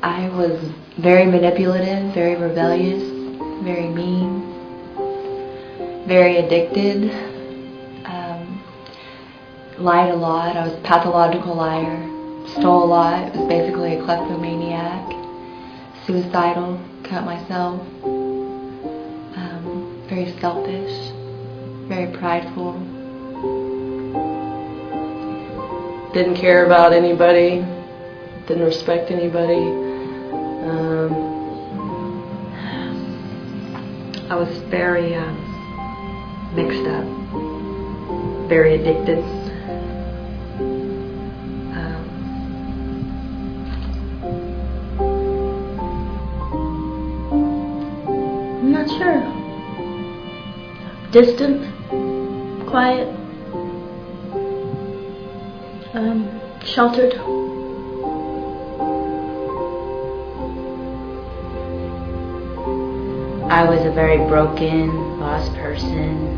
I was very manipulative, very rebellious, very mean, very addicted, lied a lot. I was a pathological liar, stole a lot. It was basically a kleptomaniac, suicidal, cut myself, very selfish, very prideful. Didn't care about anybody, didn't respect anybody. I was very mixed up, very addicted. I'm not sure. Distant, quiet, sheltered. I was a very broken, lost person.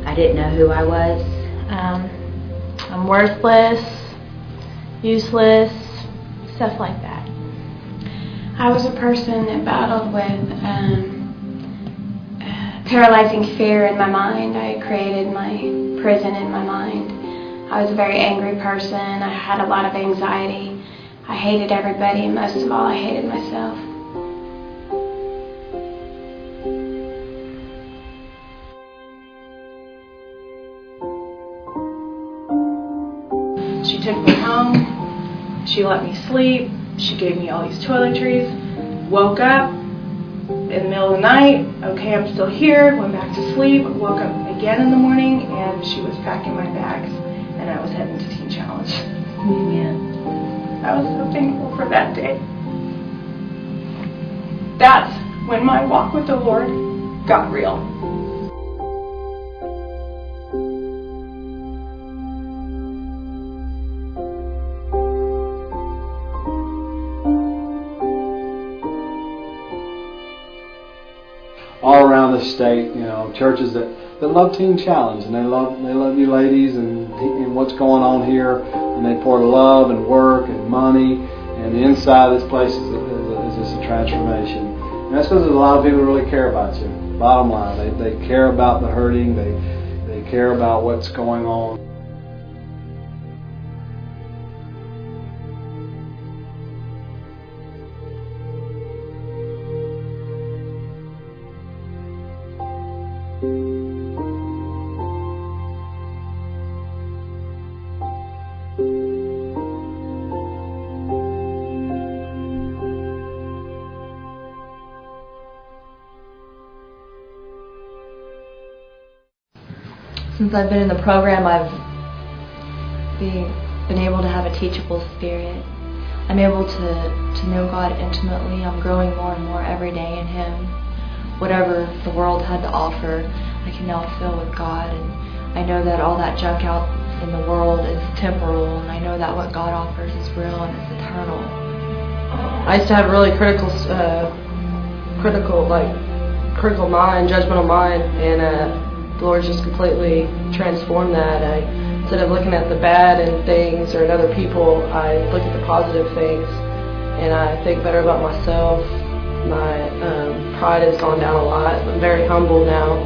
I didn't know who I was. I'm worthless, useless, stuff like that. I was a person that battled with paralyzing fear in my mind. I created my prison in my mind. I was a very angry person. I had a lot of anxiety. I hated everybody, and most of all, I hated myself. She took me home, she let me sleep, she gave me all these toiletries, woke up in the middle of the night, okay, I'm still here, went back to sleep, woke up again in the morning, and she was packing my bags, and I was heading to Teen Challenge. Amen. I was so thankful for that day. That's when my walk with the Lord got real. All around the state, churches that love Teen Challenge, and they love you ladies and what's going on here, and they pour love and work and money, and the inside of this place is just a transformation. And that's because a lot of people really care about you. Bottom line, they care about the hurting, they care about what's going on. Since I've been in the program, I've been able to have a teachable spirit. I'm able to know God intimately. I'm growing more and more every day in Him. Whatever the world had to offer, I can now fill with God. And I know that all that junk out in the world is temporal, and I know that what God offers is real and it's eternal. I used to have a really critical mind, judgmental mind, and the Lord just completely transformed that. Instead of looking at the bad in things or in other people, I look at the positive things, and I think better about myself. My pride has gone down a lot. I'm very humble now,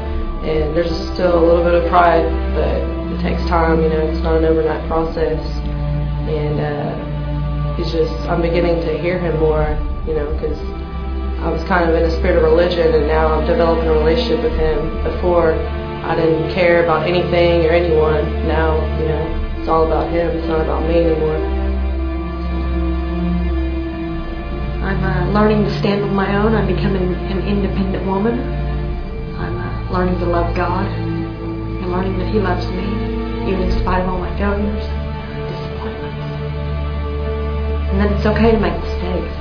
and there's still a little bit of pride, but it takes time. It's not an overnight process, and I'm beginning to hear Him more, because I was kind of in a spirit of religion, and now I'm developing a relationship with Him. Before, I didn't care about anything or anyone. Now, it's all about Him. It's not about me anymore. I'm learning to stand on my own. I'm becoming an independent woman. I'm learning to love God. I'm learning that He loves me, even in spite of all my failures, disappointments. And that it's okay to make mistakes.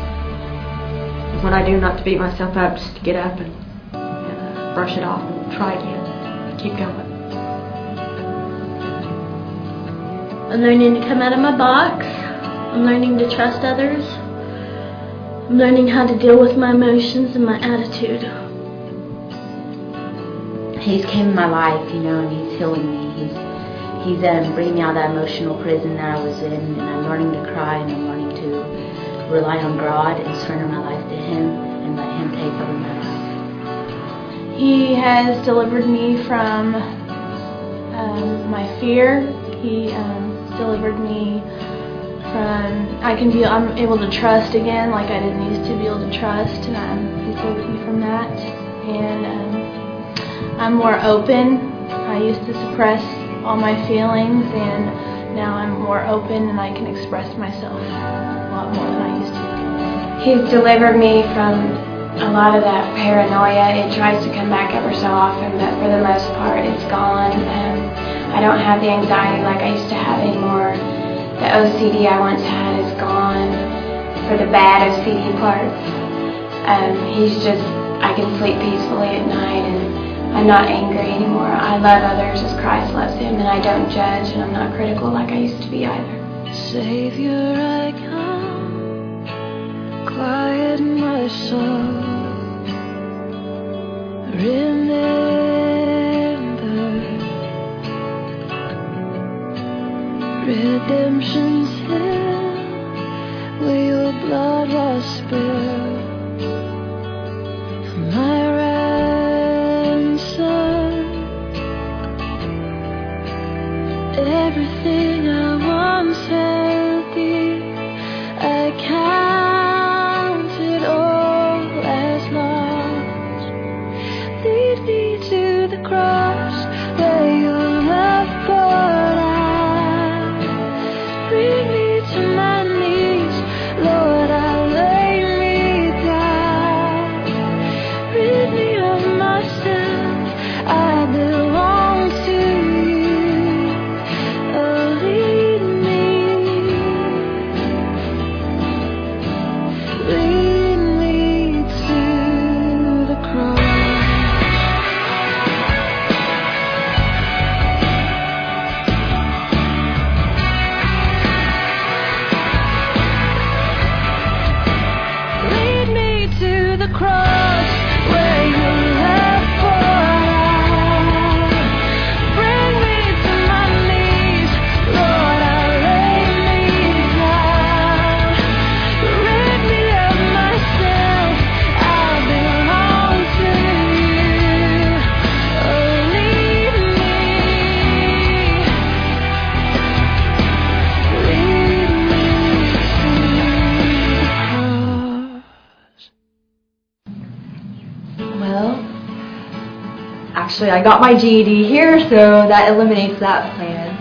And when I do, not to beat myself up, just to get up and brush it off and try again. Keep going. I'm learning to come out of my box. I'm learning to trust others. I'm learning how to deal with my emotions and my attitude. He's came in my life, and He's healing me. He's bringing me out of that emotional prison that I was in, and I'm learning to cry, and I'm learning to rely on God and surrender my life to Him and let Him take over my life. He has delivered me from my fear. He delivered me from, I'm able to trust again like I didn't used to be able to trust. He's delivered me from that. And I'm more open. I used to suppress all my feelings, and now I'm more open and I can express myself a lot more than I used to. He's delivered me from a lot of that paranoia. It tries to come back ever so often, but for the most part it's gone. I don't have the anxiety like I used to have anymore. The OCD I once had is gone, for the bad OCD parts. I can sleep peacefully at night, and I'm not angry anymore. I love others as Christ loves them, and I don't judge, and I'm not critical like I used to be either. Savior, I come, quiet my soul. Redemption's hill, where your blood was spilled for my ransom. Everything I once held dear, I counted all as lost. Lead me to the cross, where your love poured out. Bring me to my knees, Lord, I lay me down. Rid me of myself, I belong to you. Oh, lead me to the cross. Cross, where your love poured out. Bring me to my knees, Lord, I lay me down. Rid me of myself, I belong to you. Oh, lead me to the cross. Well, actually I got my GED here, so that eliminates that plan.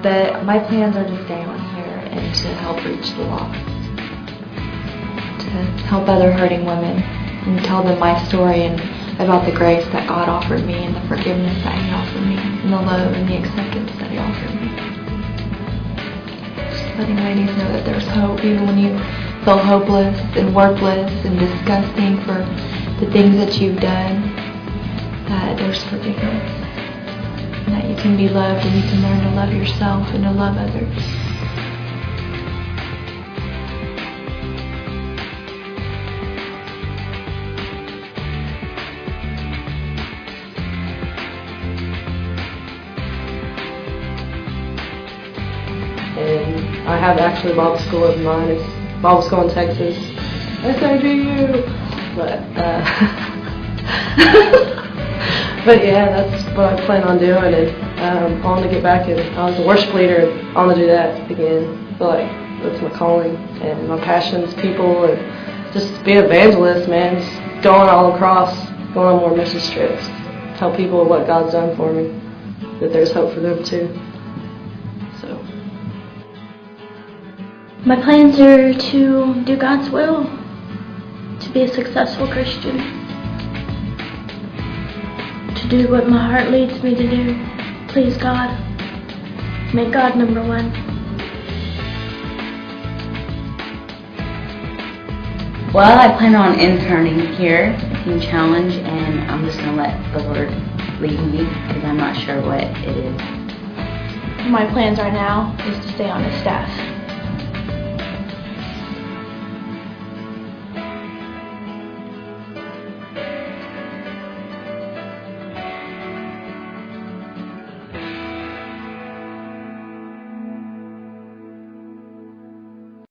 But my plans are to stay on here and to help reach the lost, to help other hurting women and tell them my story and about the grace that God offered me and the forgiveness that He offered me and the love and the acceptance that He offered me. Just letting ladies know that there's hope even when you feel hopeless and worthless and disgusting for the things that you've done, that there's forgiveness, and that you can be loved and you can learn to love yourself and to love others. And I have actually Bible school of mine. It's Bible school in Texas. SAGU! But yeah, that's what I plan on doing, and I want to get back in. I was a worship leader, and I want to do that again. I feel like that's my calling, and my passion is people, and just be an evangelist, man. Just going all across, going on more mission trips, tell people what God's done for me, that there's hope for them too. So My plans are to do God's will, to be a successful Christian, to do what my heart leads me to do, please God, make God number one. Well, I plan on interning here at Teen Challenge, and I'm just going to let the Lord lead me because I'm not sure what it is. My plans right now is to stay on His staff.